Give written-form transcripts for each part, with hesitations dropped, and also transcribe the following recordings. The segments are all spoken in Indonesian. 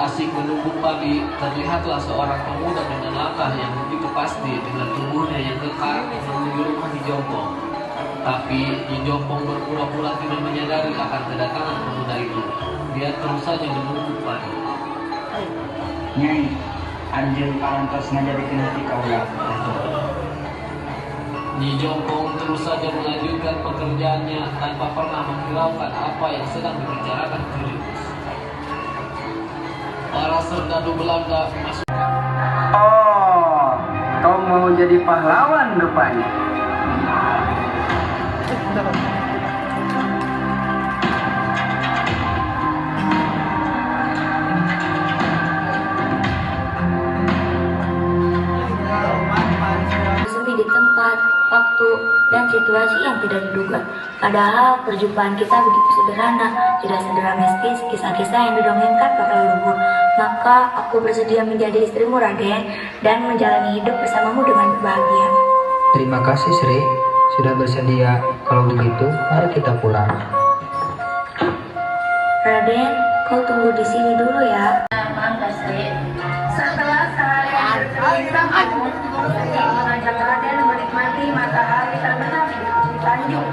Asik menunggu pagi, terlihatlah seorang pemuda dengan langkah yang begitu pasti dengan tubuhnya yang kekar menuju rumah Nyi Jompong. Tapi Nyi Jompong berpura-pura tidak menyadari akan kedatangan pemuda itu. Dia terus saja menunggu pagi. Nyai, anjeun parantos ngajadikeun hati kaula. Nyi Jompong terus saja melanjutkan pekerjaannya tanpa pernah menghiraukan apa yang sedang dibicarakan Julius. Para serdadu Belanda masuk. Oh, kau mau jadi pahlawan rupanya. Sepi di tempat, waktu, dan situasi yang tidak diduga. Padahal perjumpaan kita begitu sederhana, tidak sedramatis kisah-kisah yang didongengkan para leluhur. Maka aku bersedia menjadi istrimu, Raden, dan menjalani hidup bersamamu dengan berbahagia. Terima kasih Sri, sudah bersedia. Kalau begitu, mari kita pulang. Raden, kau tunggu di sini dulu ya. Mangga Sri. Setelah seharian bersama, mengajak Raden menikmati matahari terbenam di Tanjung.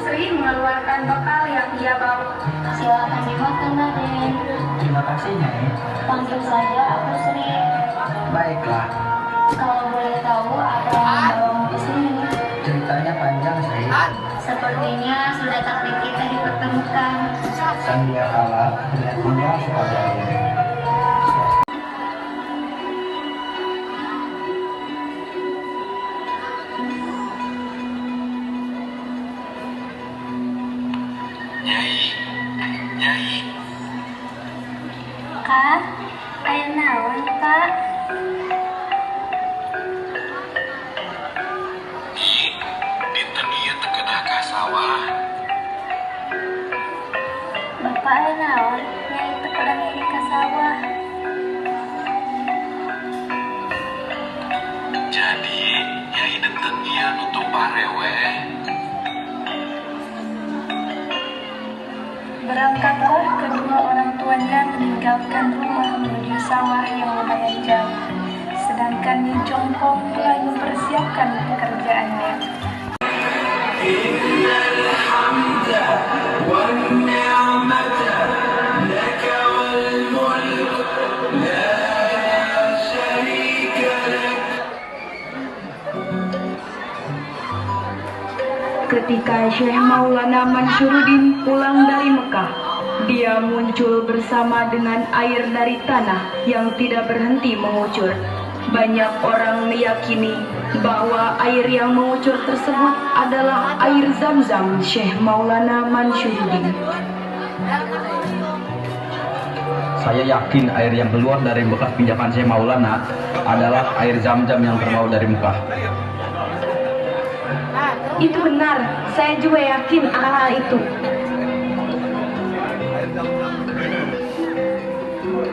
Sri mengeluarkan bekal yang ia bawa. Silakan dimakan, Raden. Terima kasih Nyai. Panggil saja aku Sri. Baiklah, Kalau boleh tahu apa yang membawamu ke sini? ceritanya panjang Sri. Sepertinya sudah takdir kita dipertemukan. Sandia kala melihat dunia Sukajaya. Kak, aya naon, Kak? Dinten ieu teu kedah ka sawah. Bapak aya naon? Nyai teu kadang iri ka sawah. Jadi nyai dinten ieu nutup pareweh. Berangkatlah kedua orang tuanya meninggalkan rumah menuju sawah yang lumayan jauh. Sedangkan Nyi Jompong mulai mempersiapkan pekerjaannya. Ketika Syekh Maulana Mansyuruddin pulang dari Mekah, dia muncul bersama dengan air dari tanah yang tidak berhenti mengucur. Banyak orang meyakini bahwa air yang mengucur tersebut adalah air Zam-Zam Syekh Maulana Mansyuruddin. Saya yakin air yang keluar dari bekas pinjaman Syekh Maulana adalah air Zam-Zam yang terbawa dari Mekah. Itu benar, saya juga yakin akan hal itu.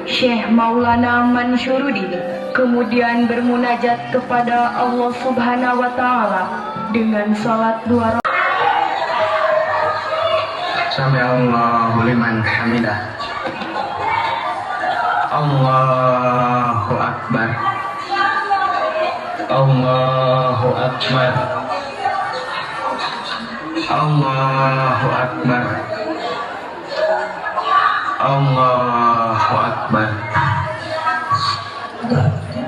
Syekh Maulana Mansyuruddin kemudian bermunajat kepada Allah Subhanahu wa Ta'ala dengan salat 2 rakaat. Sami Allahu liman hamidah. Allahu Akbar. Allahu Akbar. Allahu Akbar. Allahu Akbar.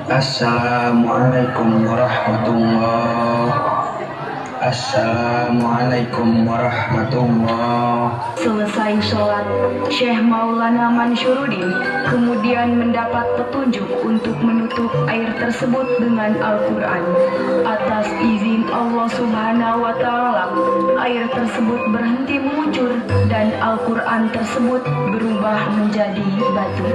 Assalamualaikum warahmatullahi. Assalamualaikum warahmatullahi. Selesai sholat, Syekh Maulana Mansyuruddin kemudian mendapat petunjuk untuk menutup air tersebut dengan Al-Quran. Atas izin Allah Subhanahu wa Ta'ala, air tersebut berhenti mengucur dan Al-Quran tersebut berubah menjadi batu.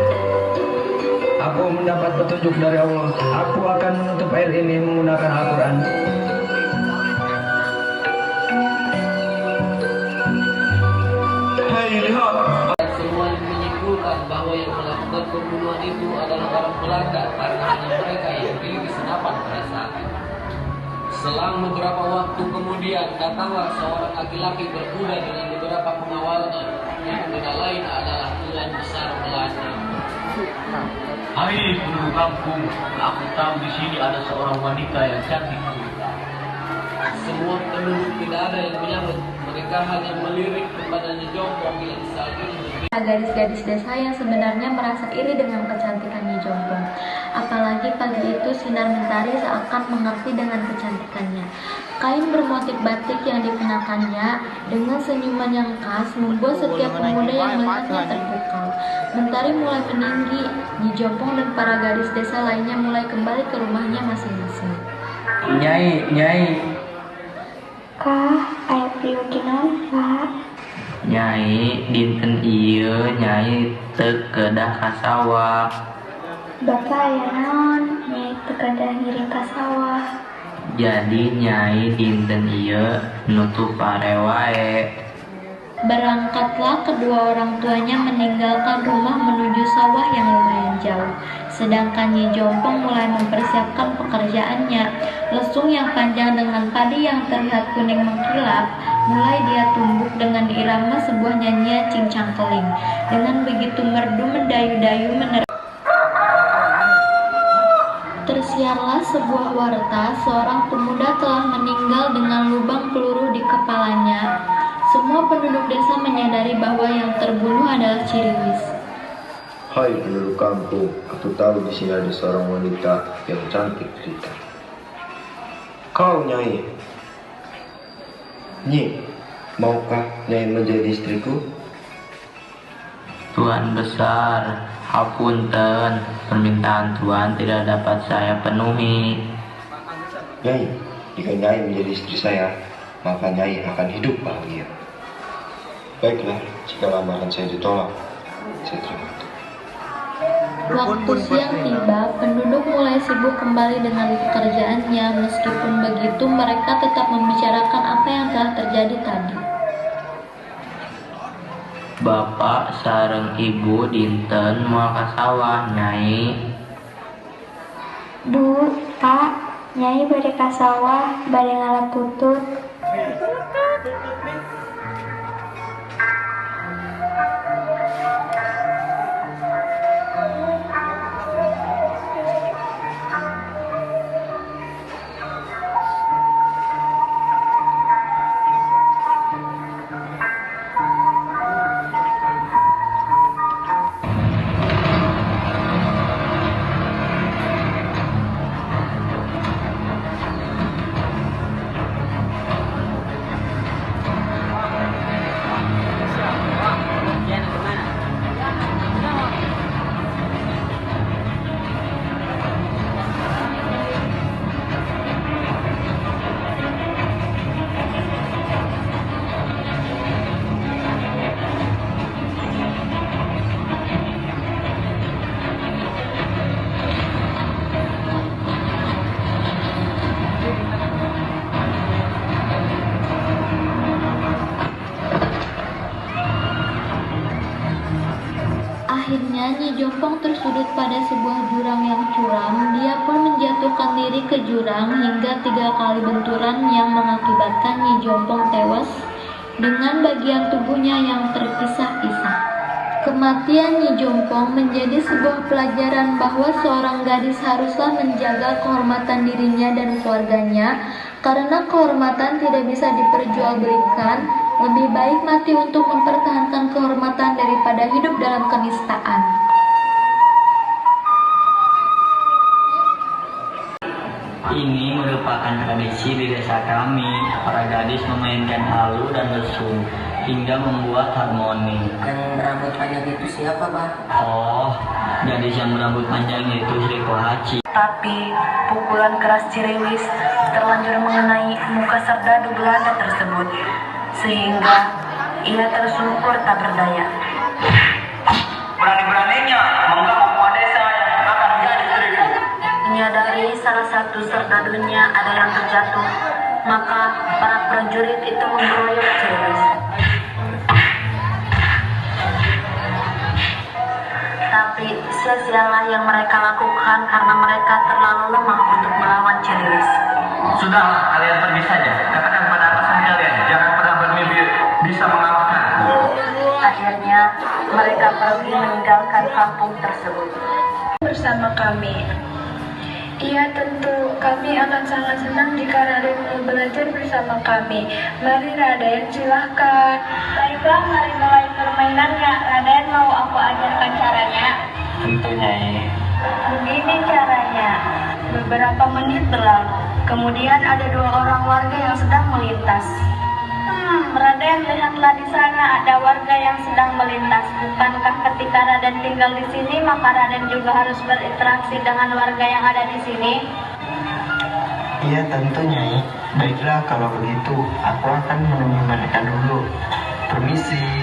Aku mendapat petunjuk dari Allah. Aku akan menutup air ini menggunakan Al-Quran. Semuanya menyimpulkan bahwa yang melakukan pembunuhan itu adalah orang Belanda karena hanya mereka yang memiliki senapan pada saat itu. Selang beberapa waktu kemudian datanglah seorang laki-laki berkuda dengan beberapa pengawalnya yang tidak lain adalah Tuan Besar Belanda. Hai penduduk kampung, aku tahu di sini ada seorang wanita yang cantik gurita. Semua penduduk tidak ada yang menyambut, mereka hanya melirik kepada Nyi Jompong yang saat ini. Gadis-gadis desa yang sebenarnya merasa iri dengan kecantikan Nyi Jompong. Apalagi pagi itu sinar mentari seakan mengerti dengan kecantikannya. Kain bermotif batik yang dikenakannya dengan senyuman yang khas membuat setiap pemuda yang melihatnya terpukau. Mentari mulai meninggi, Nyi Jompong dan para gadis desa lainnya mulai kembali ke rumahnya masing-masing. Nyai. Kah, aya priuk naon, Pak? Nyai dinten ieu nyai teu kedah ka sawah. Bapak aya naon? Nyai teu kedah ngiring ka sawah. Jadi nyai dinten ieu nutup pare wae. Berangkatlah kedua orang tuanya meninggalkan rumah menuju sawah yang lumayan jauh. Sedangkan Nyi Jompong mulai mempersiapkan pekerjaannya. Lesung yang panjang dengan padi yang terlihat kuning mengkilap, mulai dia tumbuk dengan irama sebuah nyanyian cincang keling. Dengan begitu merdu mendayu-dayu tersiarlah sebuah warta, seorang pemuda telah meninggal dengan lubang peluru di kepalanya. Semua penduduk desa menyadari bahwa yang terbunuh adalah Ciriwis. Hai penduduk kampung, aku tahu di sini ada seorang wanita yang cantik gurita. Kau Nyai. Nyi, maukah Nyai menjadi istriku? Tuan besar, hapunten, permintaan Tuan tidak dapat saya penuhi. Nyai, jika Nyai menjadi istri saya, maka Nyai akan hidup bahagia. Baiklah, jika lamaran saya ditolak, saya terima. Waktu siang tiba, penduduk mulai sibuk kembali dengan pekerjaannya. Meskipun begitu, mereka tetap membicarakan apa yang telah terjadi tadi. Bapak sareng ibu dinten moal ka sawah, Nyai. Bu, Pak, Nyai bade ka sawah, bade ngalaputut. Akhirnya Nyi Jompong tersudut pada sebuah jurang yang curam. Dia pun menjatuhkan diri ke jurang hingga 3 kali benturan yang mengakibatkan Nyi Jompong tewas dengan bagian tubuhnya yang terpisah-pisah. Kematian Nyi Jompong menjadi sebuah pelajaran bahwa seorang gadis haruslah menjaga kehormatan dirinya dan keluarganya, karena kehormatan tidak bisa diperjualbelikan. Lebih baik mati untuk mempertahankan kehormatan daripada hidup dalam kenistaan. Ini merupakan tradisi di desa kami. Para gadis memainkan halu dan lesung hingga membuat harmoni. Yang berambut panjang itu siapa, Bah? Oh, gadis yang berambut panjang itu Sri Kohaci. Tapi pukulan keras Ciriwis terlanjur mengenai muka serdadu Belanda tersebut, sehingga ia tersungkur tak berdaya. Berani-beraninya mengganggu semua desa yang akan menjadi istriku. Menyadari salah satu serdadunya ada yang terjatuh, maka para prajurit itu mengeroyok Ciriwis. Tapi sia-sialah yang mereka lakukan karena mereka terlalu lemah untuk melawan Ciriwis. Sudahlah, kalian pergi saja. Katakan pada atasan kalian, jangan pernah bermimpi bisa mengalahkan. Akhirnya mereka pergi meninggalkan kampung tersebut. bersama kami. Iya tentu, kami akan sangat senang jika Raden mau belajar bersama kami. Mari Raden, silahkan. Baiklah, mari mulai permainannya. Raden, mau aku ajarkan caranya? Tentu Nyai. Begini caranya. Beberapa menit berlalu. Kemudian ada 2 orang warga yang sedang melintas. Raden, lihatlah di sana ada warga yang sedang melintas. Bukankah ketika Raden tinggal di sini, maka Raden juga harus berinteraksi dengan warga yang ada di sini? Iya tentu Nyai. Baiklah kalau begitu, aku akan menemui mereka dulu. Permisi.